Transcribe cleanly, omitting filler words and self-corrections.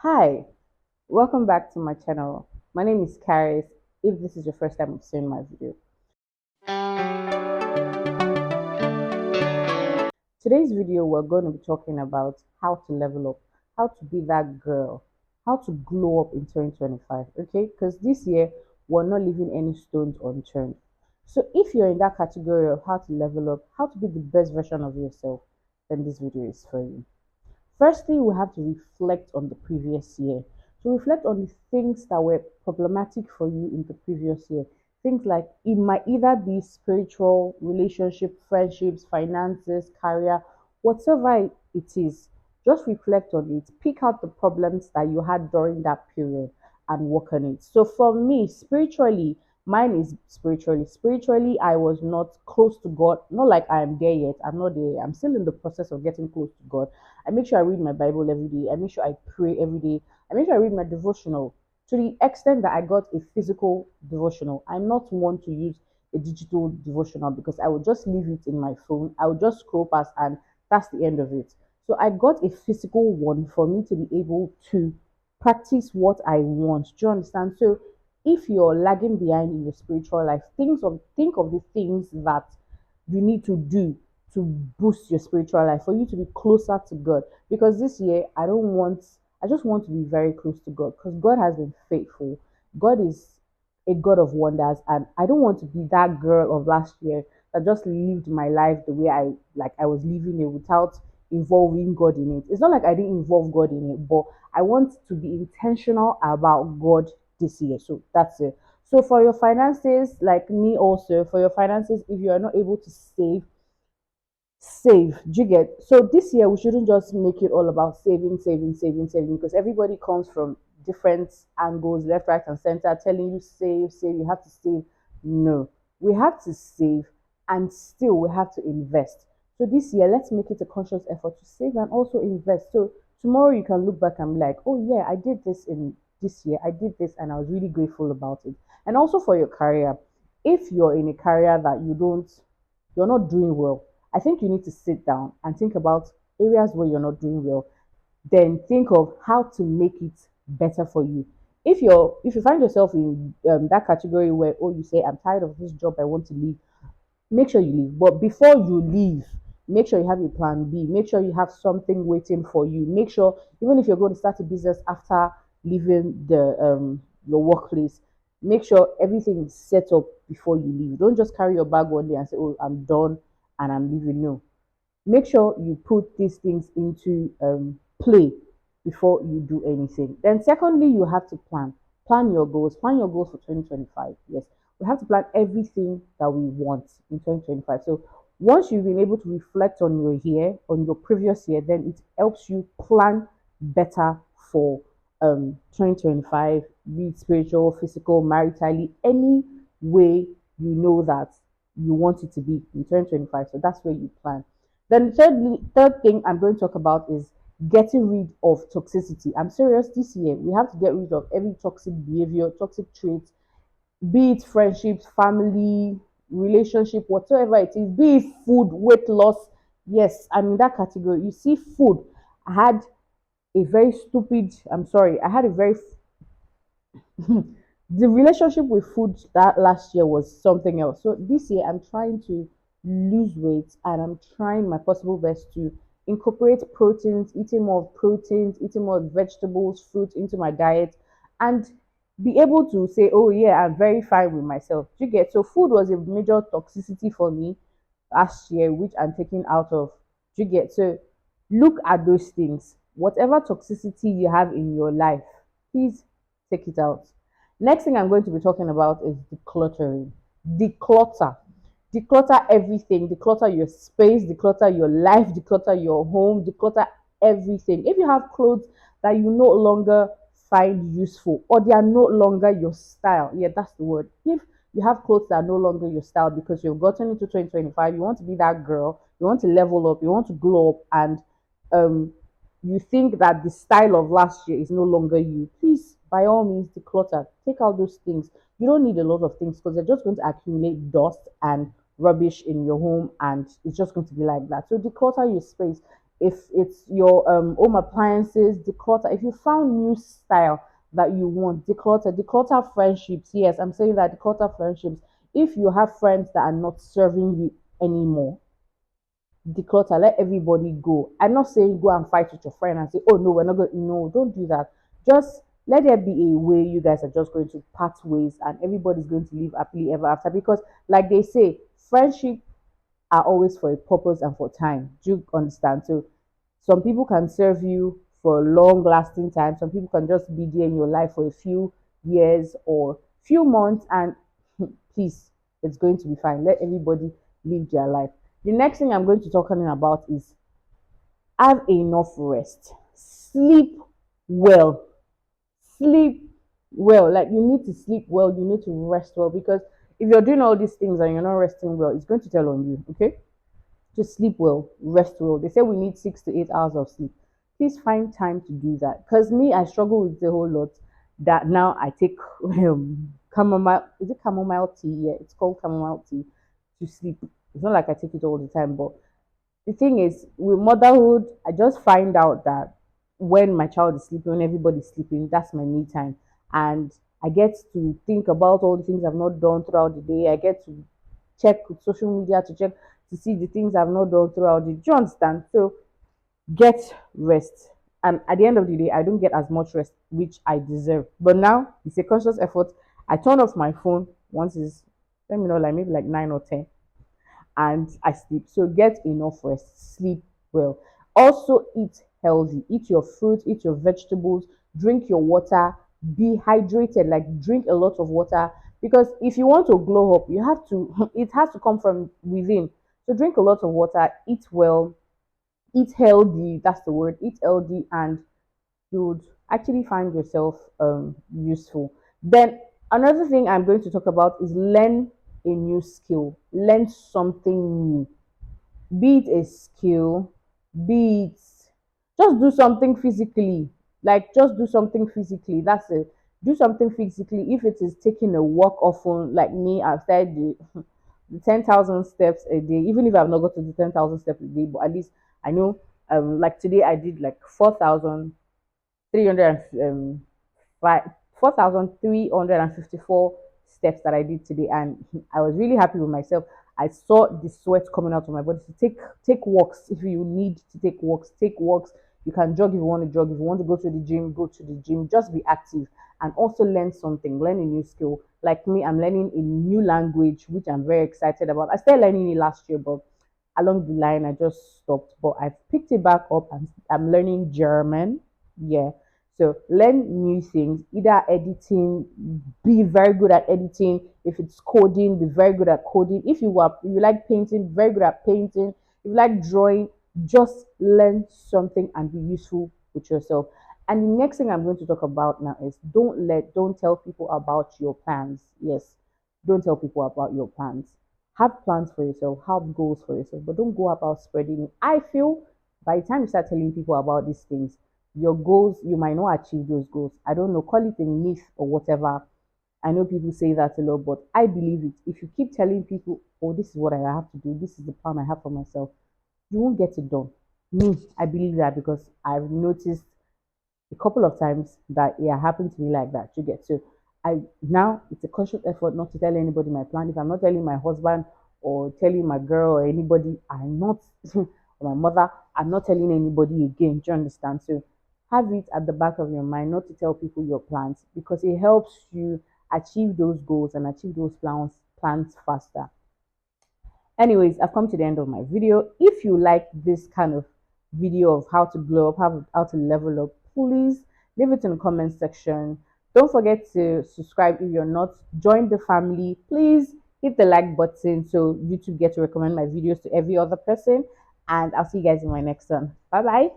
Hi, welcome back to my channel. My name is Karis. If this is your first time of seeing my video, today's video we're going to be talking about how to level up, how to be that girl, how to glow up in 2025. Okay, because this year we're not leaving any stones unturned. So if you're in that category of how to level up, how to be the best version of yourself, then this video is for you. Firstly, we have to reflect on the previous year. To reflect on the things that were problematic for you in the previous year. Things like it might either be spiritual, relationship, friendships, finances, career, whatever it is. Just reflect on it. Pick out the problems that you had during that period and work on it. So for me, spiritually, mine is spiritually. Spiritually, I was not close to God. Not like I am there yet. I'm not there. I'm still in the process of getting close to God. I make sure I read my Bible every day. I make sure I pray every day. I make sure I read my devotional to the extent that I got a physical devotional. I'm not one to use a digital devotional because I will just leave it in my phone. I will just scroll past and that's the end of it. So I got a physical one for me to be able to practice what I want. Do you understand? So if you're lagging behind in your spiritual life, think of the things that you need to do to boost your spiritual life for you to be closer to God. Because this year I just want to be very close to God because God has been faithful. God is a God of wonders, and I don't want to be that girl of last year that just lived my life the way I was living it without involving God in it. It's not like I didn't involve God in it, but I want to be intentional about God this year. So that's it. So for your finances, like me also, for your finances, if you are not able to save. Do you get? So this year we shouldn't just make it all about saving, because everybody comes from different angles, left, right, and center, telling you save, you have to save. No, we have to save and still we have to invest. So this year, let's make it a conscious effort to save and also invest. So tomorrow you can look back and be like, oh yeah, I did this in this year, I did this and I was really grateful about it. And also for your career, if you're in a career that you're not doing well, I think you need to sit down and think about areas where you're not doing well. Then think of how to make it better for you. If you find yourself in that category where you say I'm tired of this job, I want to leave, make sure you leave. But before you leave, make sure you have a plan B. Make sure you have something waiting for you. Make sure even if you're going to start a business after leaving the your workplace, make sure everything is set up before you leave. Don't just carry your bag one day and say, "Oh, I'm done and I'm leaving." No, make sure you put these things into play before you do anything. Then, secondly, you have to plan your goals. Plan your goals for 2025. Yes, we have to plan everything that we want in 2025. So, once you've been able to reflect on your year, on your previous year, then it helps you plan better for 2025, be it spiritual, physical, maritally, any way you know that you want it to be in 2025. So that's where you plan. Then third thing I'm going to talk about is getting rid of toxicity. I'm serious. This year we have to get rid of every toxic behavior, toxic traits, be it friendships, family, relationship, whatever it is, be it food, weight loss. Yes, I'm in that category. You see, food. I had a very stupid. I'm sorry. I had a very the relationship with food that last year was something else. So this year I'm trying to lose weight and I'm trying my possible best to incorporate proteins, eating more of proteins, eating more vegetables, fruit into my diet, and be able to say, oh yeah, I'm very fine with myself. Do you get? So food was a major toxicity for me last year, which I'm taking out of. Do you get? So look at those things. Whatever toxicity you have in your life, please take it out. Next thing I'm going to be talking about is decluttering. Declutter. Declutter everything. Declutter your space, declutter your life, declutter your home, declutter everything. If you have clothes that you no longer find useful or they are no longer your style, yeah, that's the word. If you have clothes that are no longer your style because you've gotten into 2025, you want to be that girl, you want to level up, you want to glow up, and um you think that the style of last year is no longer you, please, by all means, declutter. Take out those things. You don't need a lot of things because they're just going to accumulate dust and rubbish in your home, and it's just going to be like that. So declutter your space. If it's your home appliances, declutter. If you found new style that you want, declutter friendships. Yes, I'm saying that, declutter friendships. If you have friends that are not serving you anymore, declutter, let everybody go. I'm not saying go and fight with your friend and say, oh no, we're not going. No, don't do that. Just let there be a way you guys are just going to part ways and everybody's going to live happily ever after. Because, like they say, friendship are always for a purpose and for time. Do you understand? So some people can serve you for a long lasting time. Some people can just be there in your life for a few years or few months, and please, it's going to be fine. Let everybody live their life. The next thing I'm going to talk about is have enough rest. Sleep well. Sleep well. Like, you need to sleep well, you need to rest well, because if you're doing all these things and you're not resting well, it's going to tell on you. Okay, just sleep well, rest well. They say we need 6 to 8 hours of sleep. Please find time to do that. Because me, I struggle with the whole lot that now I take chamomile. Is it chamomile tea? Yeah, it's called chamomile tea to sleep. It's not like I take it all the time, but the thing is, with motherhood, I just find out that when my child is sleeping, when everybody's sleeping, that's my me time. And I get to think about all the things I've not done throughout the day. I get to check social media to check to see the things I've not done throughout the day. Do you understand? So get rest. And at the end of the day, I don't get as much rest which I deserve. But now it's a conscious effort. I turn off my phone once it's, let me know, like maybe like 9 or 10, and I sleep. So get enough rest, sleep well. Also eat healthy. Eat your fruit, eat your vegetables, drink your water, be hydrated, like drink a lot of water. Because if you want to glow up, you have to it has to come from within. So drink a lot of water, eat well, eat healthy, that's the word, eat healthy, and you would actually find yourself useful. Then another thing I'm going to talk about is learn a new skill, learn something new, be it a skill, be it just do something physically, like just do something physically. That's it. Do something physically. If it is taking a walk often, like me, I've started the 10,000 steps a day, even if I've not got to the 10,000 steps a day, but at least I know, like today I did like 4,300 4,354 steps that I did today, and I was really happy with myself. I saw the sweat coming out of my body. So take walks if you need to take walks. Take walks. You can jog if you want to jog. If you want to go to the gym, go to the gym. Just be active and also learn something. Learn a new skill. Like me, I'm learning a new language, which I'm very excited about. I started learning it last year, but along the line I just stopped. But I've picked it back up, and I'm learning German. Yeah, so learn new things, either editing, be very good at editing. If it's coding, be very good at coding. If you like painting, be very good at painting. If you like drawing, just learn something and be useful with yourself. And the next thing I'm going to talk about now is don't tell people about your plans. Yes, don't tell people about your plans. Have plans for yourself, have goals for yourself, but don't go about spreading it. I feel by the time you start telling people about these things, your goals, you might not achieve those goals. I don't know, call it a myth or whatever. I know people say that a lot, but I believe it. If you keep telling people, oh, this is what I have to do, this is the plan I have for myself, you won't get it done. Me, I believe that because I've noticed a couple of times that it happened to me like that. You get, so I now it's a conscious effort not to tell anybody my plan. If I'm not telling my husband or telling my girl or anybody, I'm not or my mother, I'm not telling anybody again. Do you understand? So have it at the back of your mind not to tell people your plans, because it helps you achieve those goals and achieve those plans faster. Anyways, I've come to the end of my video. If you like this kind of video of how to glow up, how to level up, please leave it in the comment section. Don't forget to subscribe if you're not. Join the family. Please hit the like button so YouTube gets to recommend my videos to every other person. And I'll see you guys in my next one. Bye bye.